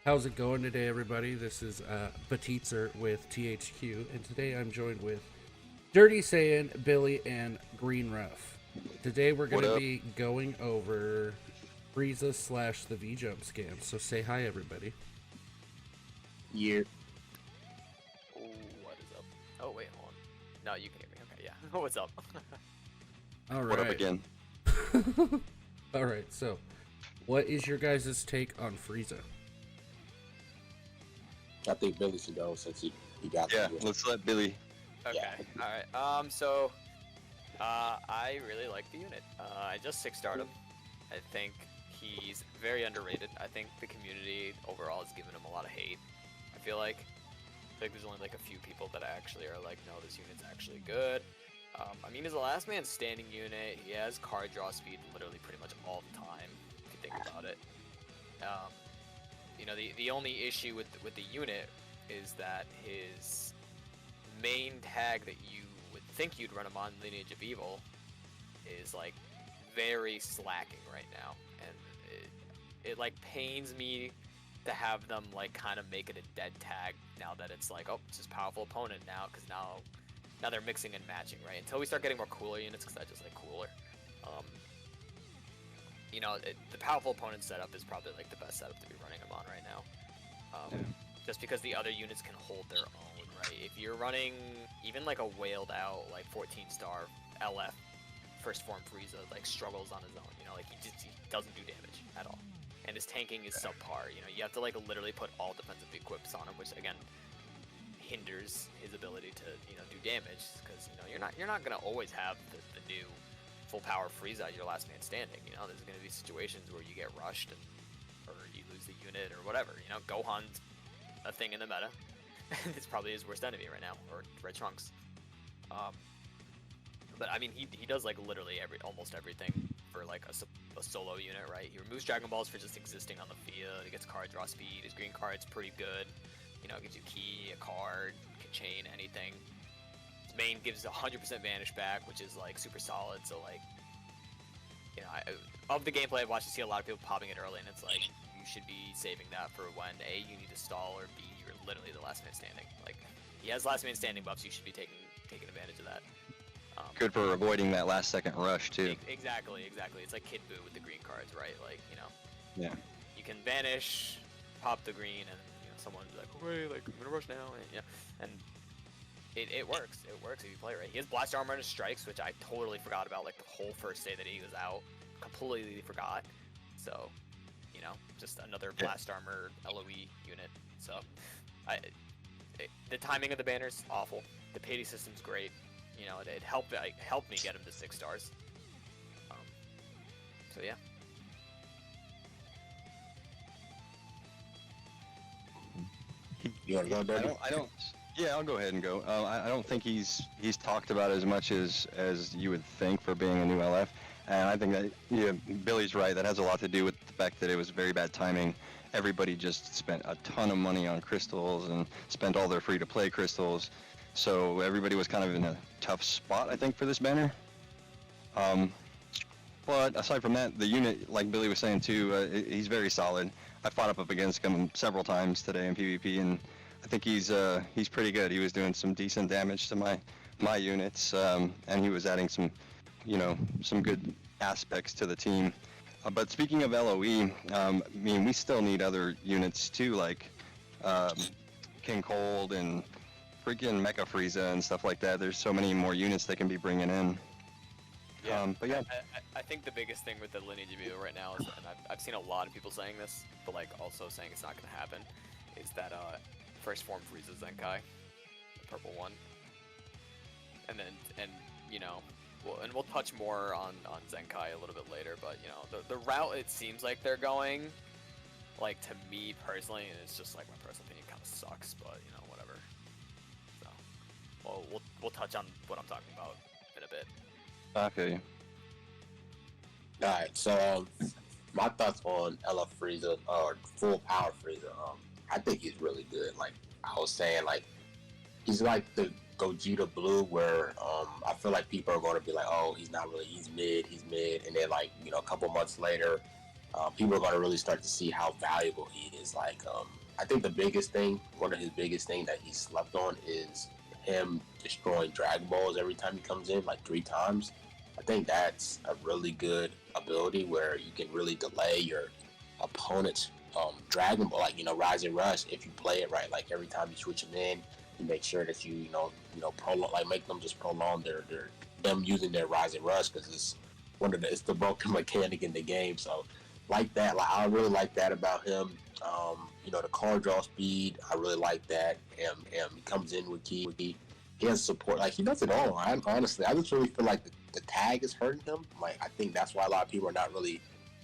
How's it going today, everybody? This is Batitzer with THQ, and today I'm joined with Dirty Saiyan, Billy, and Green Ruff. Today we're going What to up? be going over Frieza slash the Vjump scam. So say hi, everybody. Yeah, Oh, what is up? Oh, wait, hold on. No, you can hear me. Okay, yeah. What's up? All What up right. again? All right. So, what is your guys' take on Frieza? I think Billy should go since he got Yeah, the let's let Billy. Okay, Yeah. alright. I really like the unit. I just 6-starred him. I think he's very underrated. I think the community overall has given him a lot of hate. I feel like there's only like a few people that actually are like, no, this unit's actually good. I mean, he's a last man standing unit. He has card draw speed literally pretty much all the time, if you think about it. Um, the only issue with the unit is that his main tag that you would think you'd run him on, Lineage of Evil, is like very slacking right now, and it like pains me to have them like kind of make it a dead tag now that it's like, oh, it's just powerful opponent now, because now they're mixing and matching, right? Until we start getting more cooler units, because I just like cooler. Um, the powerful opponent setup is probably like the best setup to be running them on right now. Just because the other units can hold their own, right? If you're running even like a whaled out like 14-star LF first form Frieza, like struggles on his own, like he doesn't do damage at all, and his tanking is subpar. You have to like literally put all defensive equips on him, which again hinders his ability to do damage, because you're not gonna always have the new full power Frieza your last man standing. There's gonna be situations where you get rushed or you lose the unit or whatever. Gohan's a thing in the meta. It's probably his worst enemy right now, or Red Trunks. But I mean, he does like literally almost everything for like a solo unit, right? He removes Dragon Balls for just existing on the field. He gets card draw speed. His green card's pretty good. Gives you key, a card, chain, anything. His main gives 100% vanish back, which is like super solid. So like, of the gameplay I've watched, you see a lot of people popping it early, and it's like you should be saving that for when A, you need to stall, or B, you're literally the last man standing. Like, he has last man standing buffs, you should be taking advantage of that. Good for avoiding that last second rush too. Exactly. It's like Kid Buu with the green cards, right? Like, Yeah. you can vanish, pop the green, and someone's like, okay, like I'm gonna rush now, and it works. It works if you play right. He has blast armor and his strikes, which I totally forgot about. Like the whole first day that he was out, completely forgot. So, just another blast armor LOE unit. So, the timing of the banner's awful. The pity system's great. It helped me get him to 6 stars. So yeah. You want to go, I Dirty? don't. Yeah, I'll go ahead and go. I don't think he's talked about as much as you would think for being a new LF, and I think that Billy's right. That has a lot to do with the fact that it was very bad timing. Everybody just spent a ton of money on crystals and spent all their free-to-play crystals, so everybody was kind of in a tough spot, I think, for this banner. But aside from that, the unit, like Billy was saying too, he's very solid. I fought up against him several times today in PvP, and I think he's pretty good. He was doing some decent damage to my units, and he was adding some good aspects to the team. But speaking of LOE, I mean, we still need other units too, like King Cold and freaking Mecha Frieza and stuff like that. There's so many more units they can be bringing in. Yeah, But yeah. I think the biggest thing with the Lineage of Evil right now is, and I've seen a lot of people saying this, but like also saying it's not going to happen, is that first form Frieza Zenkai, the purple one, and we'll touch more on Zenkai a little bit later, but the route it seems like they're going, like to me personally, and it's just like my personal opinion, kind of sucks, but whatever. So, we'll touch on what I'm talking about in a bit. I feel you. Alright, so my thoughts on LF Frieza, or full power Frieza, I think he's really good. Like I was saying, like he's like the Gogeta Blue, where I feel like people are going to be like, oh, he's not really, he's mid, and then like a couple months later, people are going to really start to see how valuable he is. Like, I think the biggest thing, one of his biggest things that he slept on is him destroying Dragon Balls every time he comes in, like 3 times. I think that's a really good ability where you can really delay your opponent's Dragon Ball, like, Rise and Rush, if you play it right. Like, every time you switch them in, you make sure that prolong, like, make them just prolong them using their Rise and Rush, because it's the broken mechanic in the game. So, like that, like, I really like that about him. The card draw speed, I really like that. He comes in with key. He has support. Like, he does it all. Honestly, I just really feel like the tag is hurting him. Like, I think that's why a lot of people are not really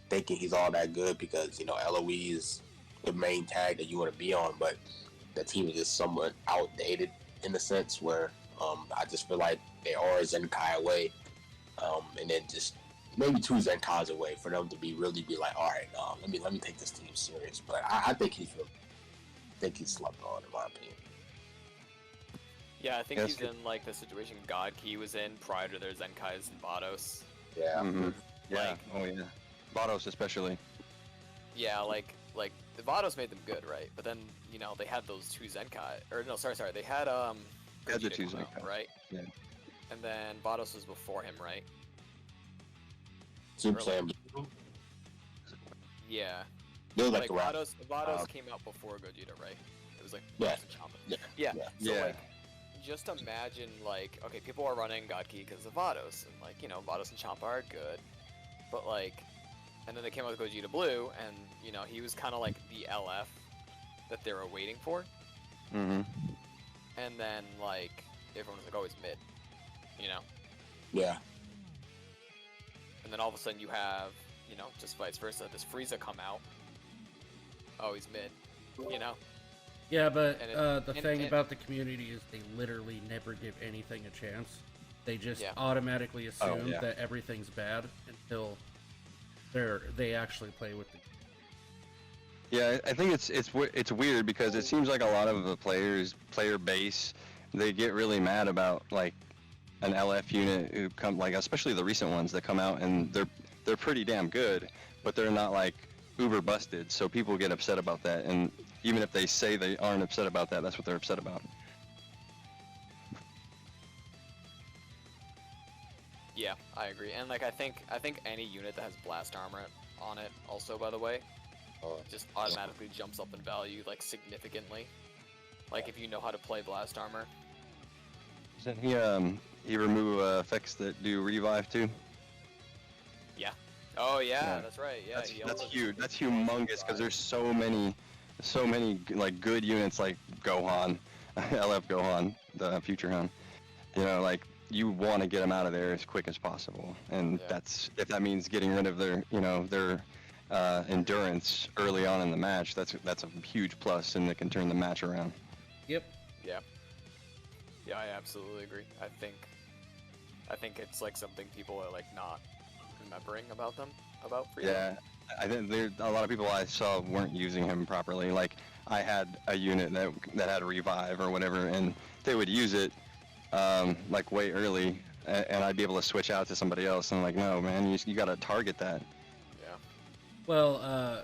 thinking he's all that good, because LOE is the main tag that you want to be on, but the team is just somewhat outdated in the sense where I just feel like they are a Zenkai away, and then just maybe 2 Zenkais away for them to really be like, all right, let me take this team serious. But I think he's slept on, in my opinion. Yeah, I think he's in like the situation God Key was in prior to their Zenkais and Vados. Yeah. Mm-hmm. Yeah. Like, Oh yeah. Vados especially. Yeah, like the Vados made them good, right? But then they had those 2 Zenkai, or no, sorry, they had They had the Gogeta 2 come out, Zenkai. right? Yeah. And then Vados was before him, right? Super Or, Saiyan. Yeah. They look Like around. Vados came out before Gogeta, right? It was like Yeah. Vados and Champa. Yeah. Yeah. So Yeah. like, just imagine like, okay, people are running God Key because of Vados, and like Vados and Champa are good, but like, and then they came out with Gogeta Blue, and he was kind of like the LF that they were waiting for, Mm-hmm. and then like everyone was like, oh, he's mid, Yeah. and then all of a sudden you have just vice versa, this Frieza come out, oh, he's mid, Yeah, but And the thing about the community is they literally never give anything a chance. They just Yeah. automatically assume yeah. that everything's bad until they actually play with the. Yeah, I think it's weird because it seems like a lot of the player base, they get really mad about like an LF unit who come, like, especially the recent ones that come out, and they're pretty damn good, but they're not like uber busted. So people get upset about that, and even if they say they aren't upset about that, that's what they're upset about. Yeah, I agree. And like I think any unit that has blast armor on it also, by the way, just automatically jumps up in value like significantly. Like if you know how to play blast armor. Doesn't he remove effects that do revive too? Yeah. Oh yeah, Yeah. that's right. Yeah, That's huge. That's humongous because there's so many like good units like Gohan, LF Gohan, the future Hun. Like you want to get them out of there as quick as possible, and Yeah. that's if that means getting rid of their endurance early on in the match. That's a huge plus, and it can turn the match around. Yep. Yeah. Yeah, I absolutely agree. I think it's like something people are like not remembering about Frieza. Yeah, I think there a lot of people I saw weren't using him properly. Like I had a unit that had a revive or whatever, and they would use it like way early, and I'd be able to switch out to somebody else. And I'm like, no, man, you got to target that. Yeah. Well,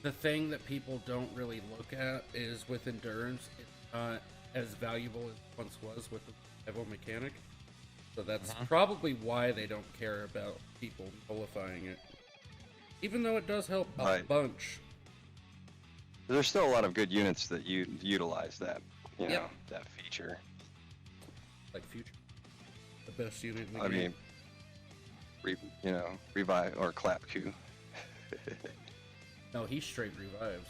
the thing that people don't really look at is with endurance, it's not as valuable as it once was with the level mechanic. So that's probably why they don't care about people nullifying it. Even though it does help a Right. bunch. There's still a lot of good units that utilize that, Yep. that feature. Like Future. The best unit in the I game. mean, revive or clap Q. No, he straight revives.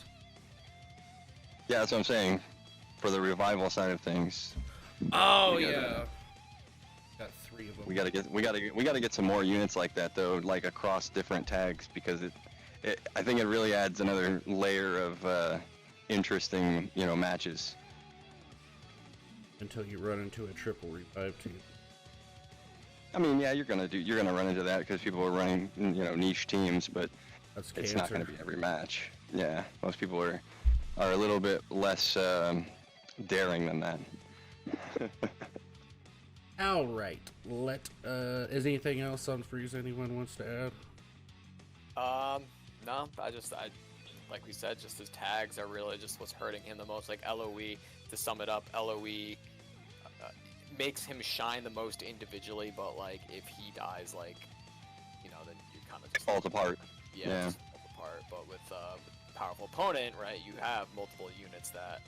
Yeah, that's what I'm saying. For the revival side of things, Oh, We gotta- yeah. Got 3 of them. we gotta get some more units like that though, like across different tags, because I think it really adds another layer of interesting matches. Until you run into a triple revive team. I mean, yeah, you're gonna run into that because people are running niche teams, but That's it's cancer. not gonna be every match. Yeah, most people are a little bit less daring than that. All right. Is anything else on Frieza anyone wants to add? No, I like we said, just his tags are really just what's hurting him the most. Like LOE, to sum it up, LOE makes him shine the most individually, but like if he dies, like then you kind of just Falls apart. Yeah, Yeah. just falls apart. But with powerful opponent, right, you have multiple units that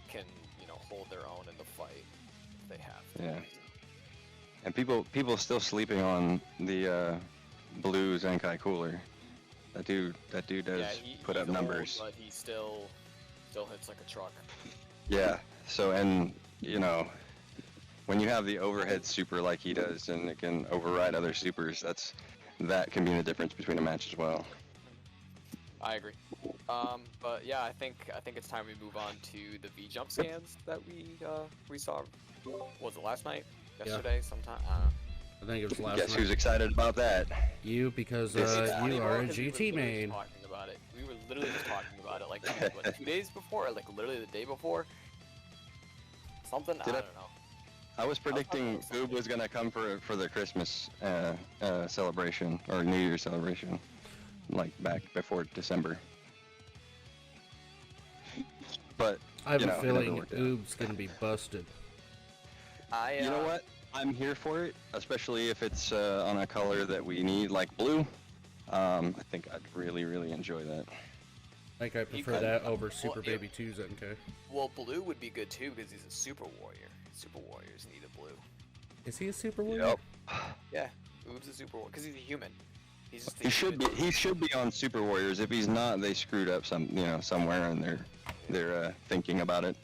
can hold their own in the fight if they have to. Yeah. And people still sleeping on the blue Zenkai cooler. That dude does Yeah, put up he's old, numbers. but he still hits like a truck. Yeah. So and when you have the overhead super like he does, and it can override other supers, that can be the difference between a match as well. I agree. But yeah, I think it's time we move on to the Vjump scans that we saw. Was it last night? Yesterday? Sometime? I don't know. I think it was last Guess night. who's excited about that? You, because It's funny, you bro, are a 'cause we were GT literally main. just talking about it. We were literally just talking about it like 2 days before, or like literally the day before. Something. I don't know. I was predicting Oob was gonna come for the Christmas celebration or New Year's celebration, like back before December. But I have you a know, it never feeling worked out. Oob's gonna be busted. You know what? I'm here for it, especially if it's on a color that we need, like blue. I think I'd really, really enjoy that. I think I prefer could- that over Super it- Baby 2 Zenkai. Well, blue would be good too because he's a super warrior. Super warriors need a blue. Is he a Super Warrior? Yep. Yeah, Oob's a super warrior because he's a human. He's just a He should be. human. He should be on Super Warriors. If he's not, they screwed up somewhere, and they're thinking about it.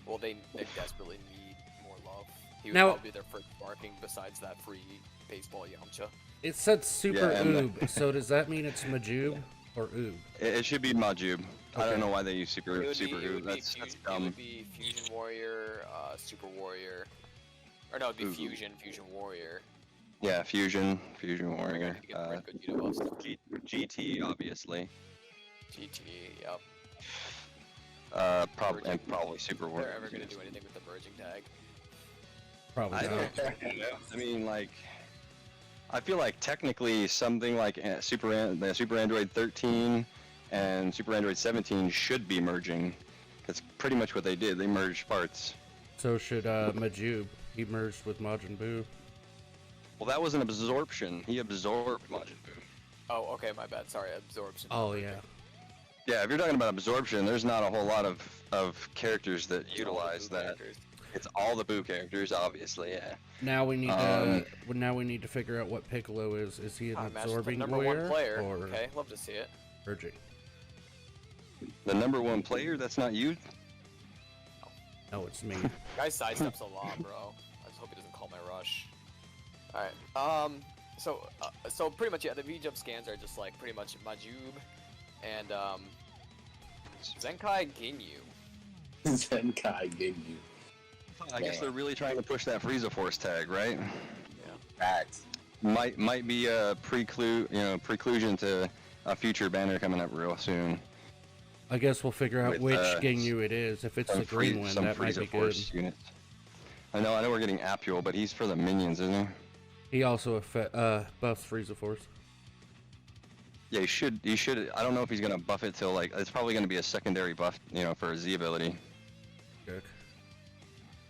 Well, they desperately need more love. He would Now- probably be their first barking besides that free baseball Yamcha. It said Super Yeah, and Oob, so does that mean it's Majub or Oob? It should be Majub. I Okay. don't know why they use Super It would Oob. be That's it dumb. would be Fusion Warrior, Super Warrior, or no, it'd be Ooh. Fusion Warrior. Yeah, Fusion Warrior. You get good unit buffs. GT obviously. GT, yep. Probably Super If Warrior. they're ever gonna do anything with the merging tag. Probably I not. don't. I mean, like, I feel like technically something like the Super Android 13 and Super Android 17 should be merging. That's pretty much what they did. They merged parts. So should Majub. He merged with Majin Buu. Well, that was an absorption. He absorbed Majin Buu. Oh, okay, my bad. Sorry, absorption. Oh yeah. Yeah, if you're talking about absorption, there's not a whole lot of characters that All the utilize Buu that. characters. It's all the Buu characters, obviously. Yeah. Now we need to figure out what Piccolo is. Is he an Match the absorbing number warrior one player. or Okay, love to see it. merging? The number one player. That's not you. No, it's me. Guy sidesteps a lot, bro. I just hope he doesn't call my rush. Alright, so pretty much, yeah, the V-Jump scans are just like pretty much Majub and Zenkai Ginyu. Zenkai Ginyu. I guess they're really trying to push that Frieza Force tag, right? Facts. Might be a preclusion to a future banner coming up real soon. I guess we'll figure out With, which Ginyu it is. If it's the green one, some that might Frieza be Force good. units. I know we're getting Apule, but he's for the minions, isn't he? He also buffs Frieza Force. Yeah, he should. I don't know if he's gonna buff it till like it's probably gonna be a secondary buff, for a Z ability. Good.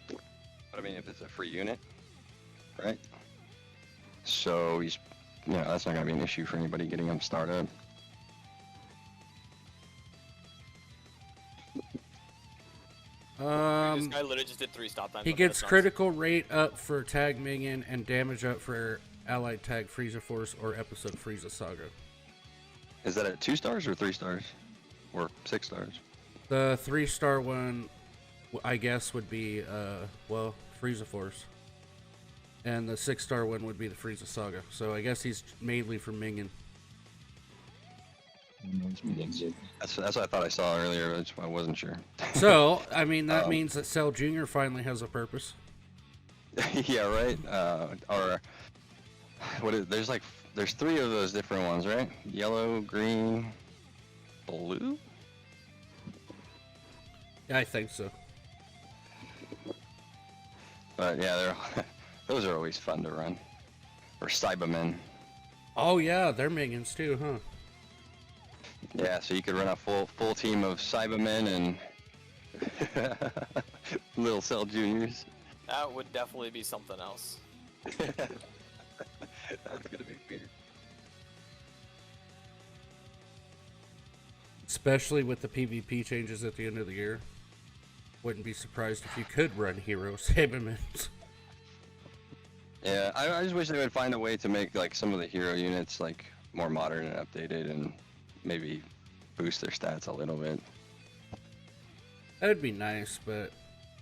But I mean, if it's a free unit, right? So he's, that's not gonna be an issue for anybody getting him started. This guy literally just did 3 stop times. He on gets Meta Suns. critical rate up for tag minion and damage up for allied tag Frieza Force or episode Frieza Saga. Is that at 2 stars or 3 stars, or 6 stars? The 3-star one, I guess, would be Frieza Force, and the 6-star one would be the Frieza Saga. So I guess he's mainly for minion. That's what I thought I saw earlier. I wasn't sure. So I mean that means that Cell Jr. finally has a purpose. Yeah, right. Or what is? There's 3 of those different ones, right? Yellow, green, blue. Yeah, I think so. But yeah, those are always fun to run. Or Cybermen. Oh yeah, they're minions too, huh? Yeah, so you could run a full team of Cybermen and Little Cell Juniors. That would definitely be something else. That's gonna be weird. Especially with the PvP changes at the end of the year. Wouldn't be surprised if you could run hero Sabermans. Yeah, I just wish they would find a way to make like some of the hero units like more modern and updated, and maybe boost their stats a little bit. That'd be nice, but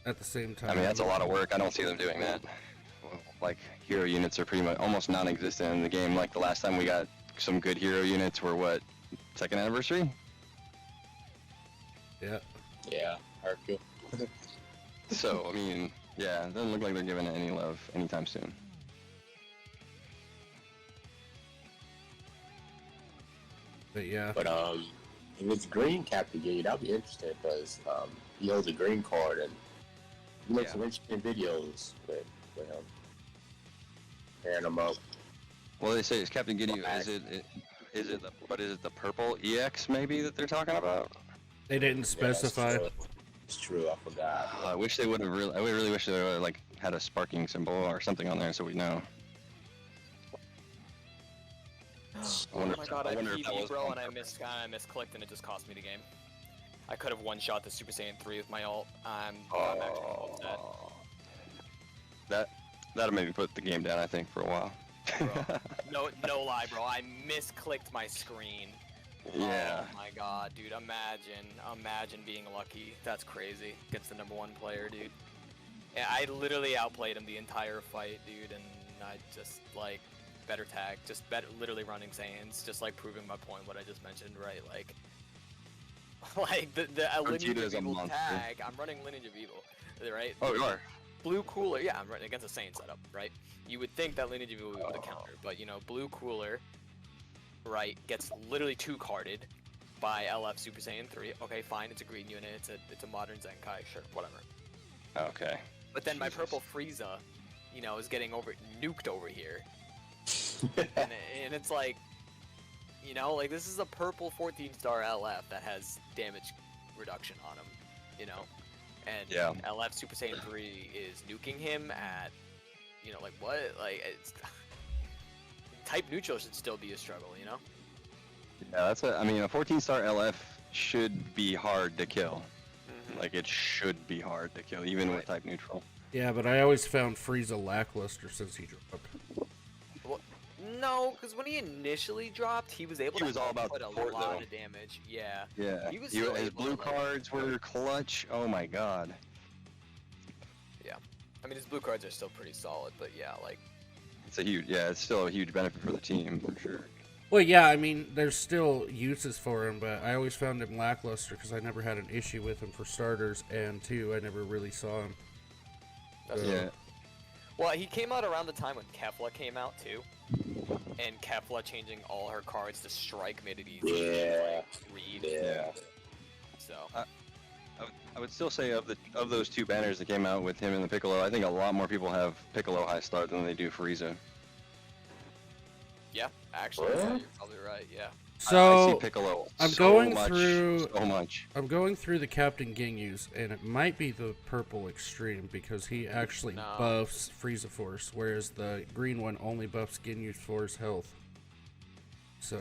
at the same time, I mean, that's a lot of work. I don't see them doing that. Like, hero units are pretty much almost non-existent in the game. Like, the last time we got some good hero units were, what, 2nd anniversary? Yeah. Yeah, Hercule. So, I mean, yeah, it doesn't look like they're giving it any love anytime soon. But yeah. But if it's green Captain Giddy, that'd be interesting because he holds a green card and he makes some interesting videos with him. Pairing them up. Well, they say it's Captain Giddy. Is it the purple EX maybe that they're talking about? They didn't specify. Yeah, it's true. I forgot. I wish they would have really. I really wish they would have like had a sparking symbol or something on there so we know. Oh my god, I PvP, bro, and I misclicked and it just cost me the game. I could have one-shot the Super Saiyan 3 with my ult. I'm actually upset. That'll maybe put the game down, I think, for a while. Bro, no lie, bro. I misclicked my screen. Yeah. Oh my god, dude. Imagine being lucky. That's crazy. Against the #1 player, dude. Yeah, I literally outplayed him the entire fight, dude, and I just, like, better tag. Just literally running Saiyans. Just, like, proving my point, what I just mentioned, right? Like, the Lineage of Evil tag. I'm running Lineage of Evil, right? Oh, you are? Blue Cooler, yeah, I'm running against a Saiyan setup, right? You would think that Lineage of Evil would be able to counter, but, you know, Blue Cooler, right, gets literally 2-carded by LF Super Saiyan 3. Okay, fine, it's a green unit, it's a modern Zenkai, sure, whatever. Okay. But then my purple Frieza, you know, is getting nuked over here. and it's like, you know, like, this is a purple 14-star LF that has damage reduction on him, you know? And yeah. LF Super Saiyan 3 is nuking him at, you know, like, what? Like, it's... Type neutral should still be a struggle, you know? Yeah, I mean, a 14-star LF should be hard to kill. Mm-hmm. Like, it should be hard to kill, even with type neutral. Yeah, but I always found Frieza lackluster since he dropped. Well, no, because when he initially dropped, he was able to all about put a support, lot though. of damage. Yeah. Yeah. His blue cards were clutch. Oh my god. Yeah. I mean, his blue cards are still pretty solid, but yeah, like... It's still a huge benefit for the team, for sure. Well, yeah, I mean, there's still uses for him, but I always found him lackluster because I never had an issue with him for starters, and two, I never really saw him. Yeah. Well, he came out around the time when Kefla came out, too. And Kefla changing all her cards to strike made it easy to, like, read. Yeah. So... I would still say of those two banners that came out with him and the Piccolo, I think a lot more people have Piccolo high start than they do Frieza. Yeah, actually, Really? yeah, you're probably right, yeah. So I see Piccolo I'm so going much, through. so much. I'm going through the Captain Gingyus, and it might be the purple extreme because he actually buffs Frieza Force, whereas the green one only buffs Ginyu Force health. So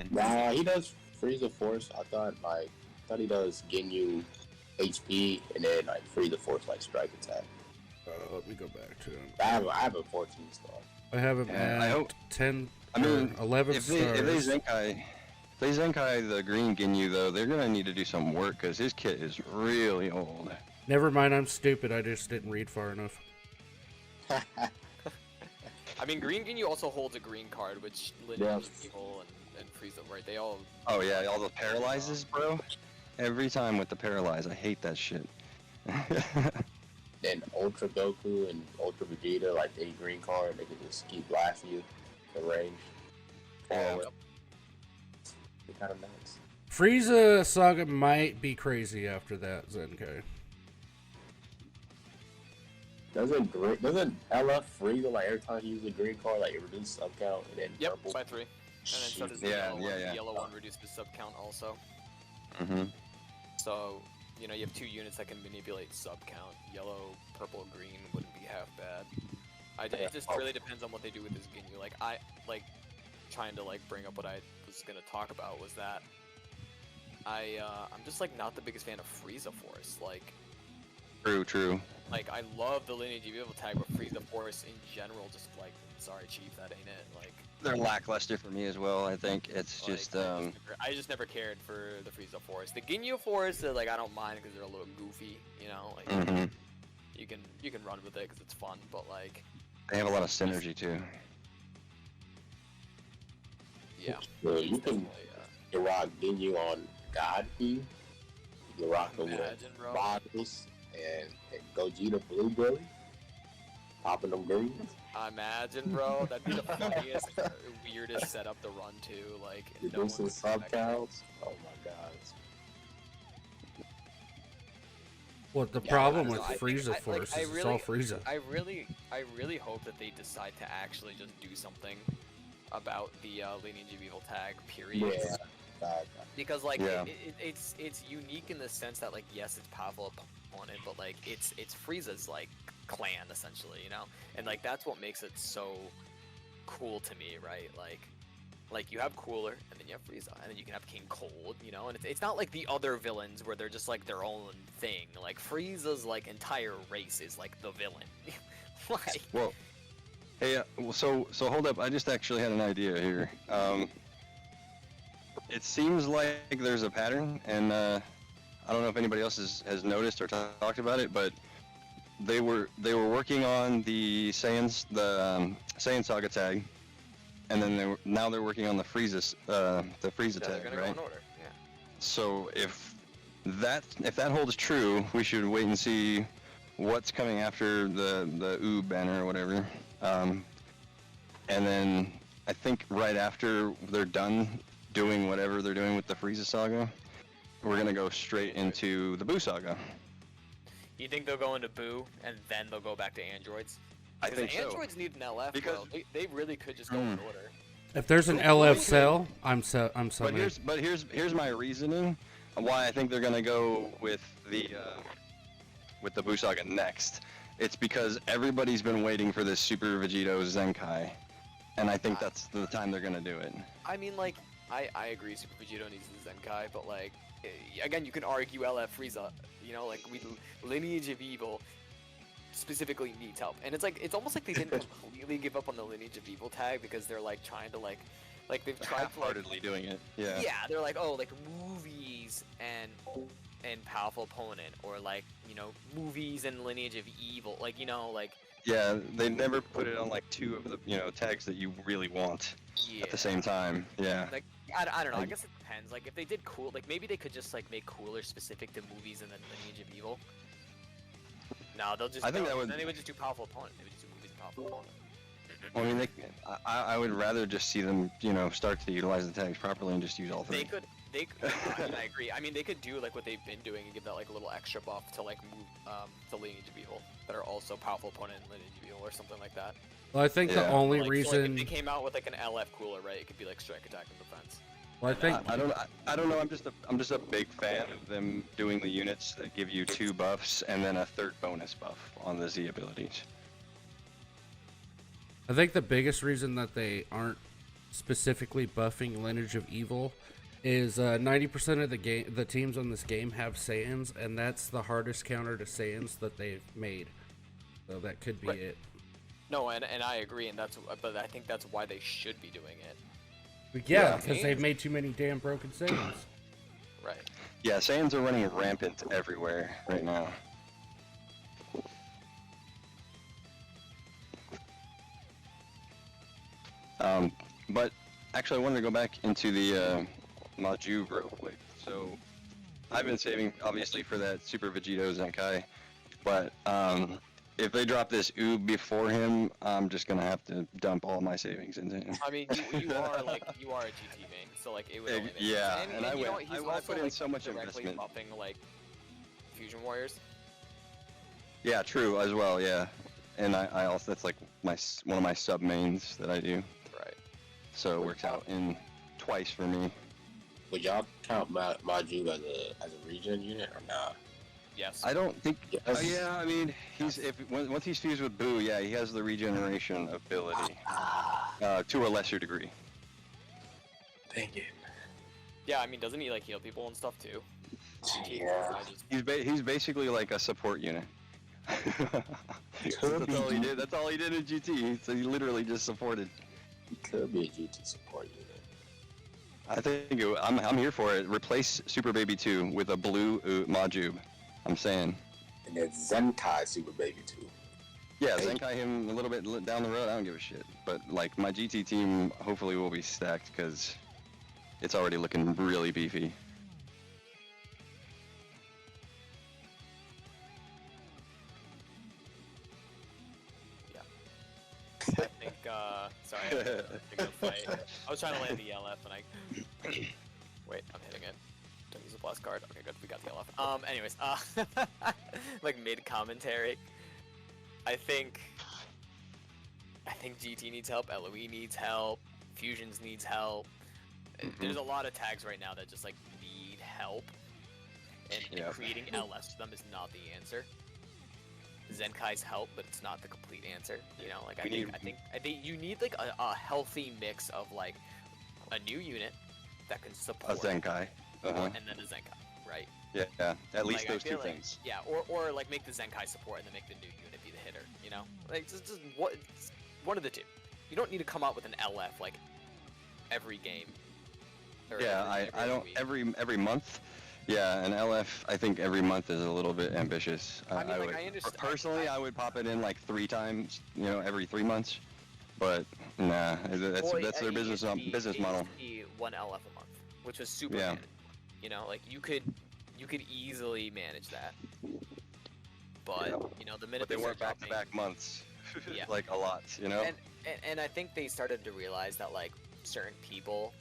Nah, he does Frieza Force. I thought he does Ginyu HP and then like Frieza Force like strike attack. let me go back to him. I have a 14 star. I have him I at hope- 10. I mean, 11 if stars. they Zenkai the green Ginyu though, they're gonna need to do some work because his kit is really old. Never mind, I'm stupid. I just didn't read far enough. I mean, Green Ginyu also holds a green card, which Lineage of Evil and Frieza, right? They all... Oh yeah, all the paralyzes, bro. Every time with the paralyze, I hate that shit. Then Ultra Goku and Ultra Vegeta, like any green card, they can just keep blasting you the range. Yeah. They're kind of nice. Frieza Saga might be crazy after that Zenkai. Doesn't LF Frieza like every time you use a green card like it reduces sub count and then Yep, purple? by 3. And then so does the Yeah, yellow one. yeah. The yellow one reduces the sub count also. Mm-hmm. So, you know, you have 2 units that can manipulate sub count. Yellow, purple, green wouldn't be half bad. It just really depends on what they do with this Ginyu. Like, trying to, like, bring up what I was gonna talk about was that I'm just, like, not the biggest fan of Frieza Force. Like, True. like, I love the Lineage of Evil tag, but Frieza Force in general, just, like, sorry, Chief, that ain't it. Like, They're lackluster for me as well. I think it's like, just I just never cared for the Frieza Force. The Ginyu Force, like, I don't mind because they're a little goofy, you know? Like, mhm. you can run with it because it's fun, but, like, They have a lot of synergy too. yeah. So it's you can definitely, rock Ginyu on God Key. You can rock them with imagine, bro. bottles and Gogeta Blue Billy. Popping them greens. Imagine, bro. That'd be the funniest, weirdest setup to run to. Like, no one Reducing would sub expect it. counts. Oh my god. Well, the Yeah, problem I don't with know, I think- Frieza I- like, Force I is it's really- all Frieza. I really hope that they decide to actually just do something about the Lineage of Evil tag, period. Yeah. God. Because like Yeah. it's unique in the sense that like yes, it's powerful opponent, but like it's Frieza's like clan essentially, you know, and like that's what makes it so cool to me, right? Like you have Cooler, and then you have Frieza, and then you can have King Cold, you know, and it's not like the other villains where they're just like their own thing. Like Frieza's like entire race is like the villain. Like Well, hey, so hold up. I just actually had an idea here. It seems like there's a pattern, and I don't know if anybody else has noticed or talked about it, but they were working on the Saiyans, the Saiyan Saga tag, and then now they're working on the Frieza they're tag, gonna right? go in order. Yeah. So if that holds true, we should wait and see what's coming after the Oob banner or whatever. And then I think right after they're done doing whatever they're doing with the Frieza saga, we're gonna go straight into the Buu saga. You think they'll go into Boo and then they'll go back to androids? I Because think so. androids need an LF, Because- bro. They really could just go in order. If there's an LF cell, I'm summoning. But here's my reasoning why I think they're gonna go with the Buu saga next. It's because everybody's been waiting for this Super Vegito Zenkai, and I think that's the time they're gonna do it. I mean, like, I agree Super Vegito needs the Zenkai, but, like, again, you can argue LF Frieza, you know, like, Lineage of Evil specifically needs help. And it's like, it's almost like they didn't completely give up on the Lineage of Evil tag because they're, like, trying to, like they've tried to, like, Half-heartedly doing it. Yeah. yeah, they're like, oh, like, movies and powerful opponent, or, like, you know, movies and Lineage of Evil, like, you know, like, Yeah, they never put it on like two of the tags that you really want yeah. at the same time. Yeah. Like, I don't know. I Like- guess it depends. Like, if they did cool, like maybe they could just like make Cooler specific to movies and then Lineage of Evil. No, they'll just. I think no, that would- Then they would just do powerful opponent. They would just do movies and powerful opponent. I mean, I would rather just see them start to utilize the tags properly and just use all They three. could. I mean, I agree. I mean, they could do like what they've been doing and give that like a little extra buff to like move to Lineage of Evil that are also powerful opponent in Lineage of Evil or something like that. Well, I think the Yeah. only Like, so, reason. like, if they came out with like an LF Cooler, right? It could be like strike, attack, and defense. Well, I think I don't know. I'm just a big fan of them doing the units that give you 2 buffs and then a 3rd bonus buff on the Z abilities. the biggest reason that they aren't specifically buffing Lineage of Evil is 90% of the teams on this game have Saiyans, and that's the hardest counter to Saiyans that they've made. So that could be Right. it. No, and I agree, and but I think that's why they should be doing it. But yeah, Yeah. because they've made too many damn broken Saiyans. Right. Yeah, Saiyans are running rampant everywhere right now. But actually, I wanted to go back into the Maju real quick. So, I've been saving, obviously, for that Super Vegito Zenkai, but if they drop this Oob before him, I'm just gonna have to dump all my savings into him. I mean, you are a GT main, so like it would only make Yeah, sense. and I you know went- what, he's I also put in like so much directly investment. buffing like Fusion Warriors. Yeah, true as well. Yeah, and I also that's like one of my sub mains that I do. Right. So it works out in twice for me. Would y'all count Maju as a regen unit or not? Yes. I don't think. Yes. Yeah, I mean, once he's fused with Boo, yeah, he has the regeneration ability to a lesser degree. Dang it. Yeah, I mean, doesn't he like heal people and stuff too? Yeah. He's basically like a support unit. That's all he did. That's all he did in GT. So he literally just supported. He could be a GT support unit. I think I'm here for it. Replace Super Baby 2 with a blue Majub. I'm saying. And then Zenkai Super Baby 2. Yeah, Zenkai him a little bit down the road. I don't give a shit. But like my GT team, hopefully will be stacked because it's already looking really beefy. I think, sorry, I was thinking of fight. I was trying to land the LF and I... Wait, I'm hitting it. Don't use the blast card. Okay, good, we got the LF. Anyways, like mid-commentary, I think GT needs help, LOE needs help, Fusions needs help. There's a lot of tags right now that just, like, need help. And creating LFs to them is not the answer. Zenkai's help, but it's not the complete answer. You know, like I think you need like a healthy mix of like a new unit that can support A Zenkai. and then a Zenkai, right? Yeah, at least Like, I those two feel like- things. Yeah, or like make the Zenkai support and then make the new unit be the hitter. You know, like just one of the two. You don't need to come out with an LF like every game. Or Yeah, I don't week. every month. Yeah, an LF I think every month is a little bit ambitious. I mean, like, would, I understand- personally, I would pop it in like 3 times, you know, every 3 months. But nah, that's Well, their it business used to be- business it model. used to be one LF a month, which was super. Yeah. You know, like you could easily manage that. But Yeah. you know, the minute But they start weren't back to dropping- back months. Yeah. Like a lot, you know. And I think they started to realize that like certain people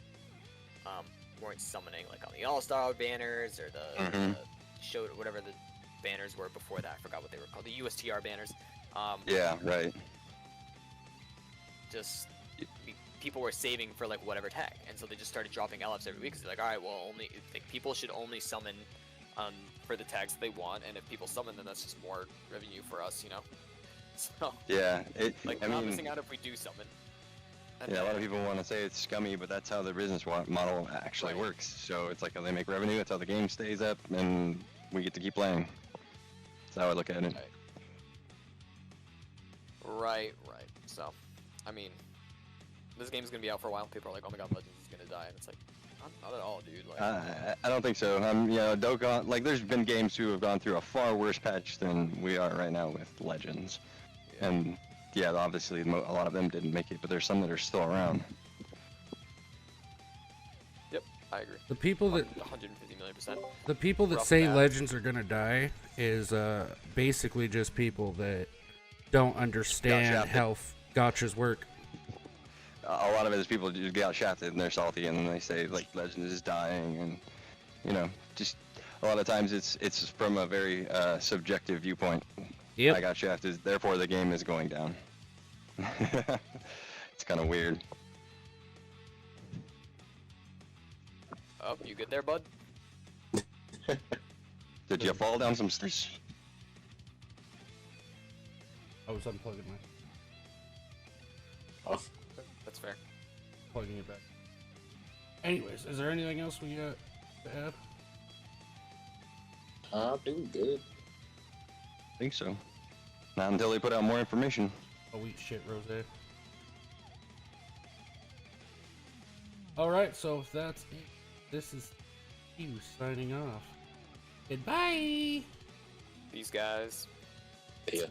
weren't summoning like on the All-Star banners or the show whatever the banners were before that. I forgot what they were called. The USTR banners. Yeah, right. Just people were saving for like whatever tag, and so they just started dropping LFs every week. Cause they're like, all right, well, only like people should only summon for the tags they want, and if people summon, then that's just more revenue for us, you know. So Yeah, like I we're not mean, missing out if we do summon. And yeah, a lot of people want to say it's scummy, but that's how their business model actually Right. works. So it's like how they make revenue, that's how the game stays up, and we get to keep playing. That's how I look at it. Right. So, I mean, this game's gonna be out for a while. People are like, "Oh my God, Legends is gonna die," and it's like, not at all, dude. Like, I don't think so. You know, Dokkan, like there's been games who have gone through a far worse patch than we are right now with Legends. yeah. And yeah, obviously a lot of them didn't make it, but there's some that are still around. Yep, I agree. The people that 150 million%. The people that Rough say patch. legends are gonna die is basically just people that don't understand shafted. how gotchas work. A lot of it is people just get out shafted and they're salty, and then they say like Legends is dying, and you know, just a lot of times it's from a very subjective viewpoint. Yep. I got shafted, therefore the game is going down. It's kind of weird. Oh, you good there, bud? Did you fall down some stairs? I was unplugging my Oh, That's fair. plugging it back. Anyways, is there anything else we got to add? I think good. I think so. Not until they put out more information. Oh, eat shit, Rose. Alright, so if that's it, this is you signing off. Goodbye! These guys. Yeah.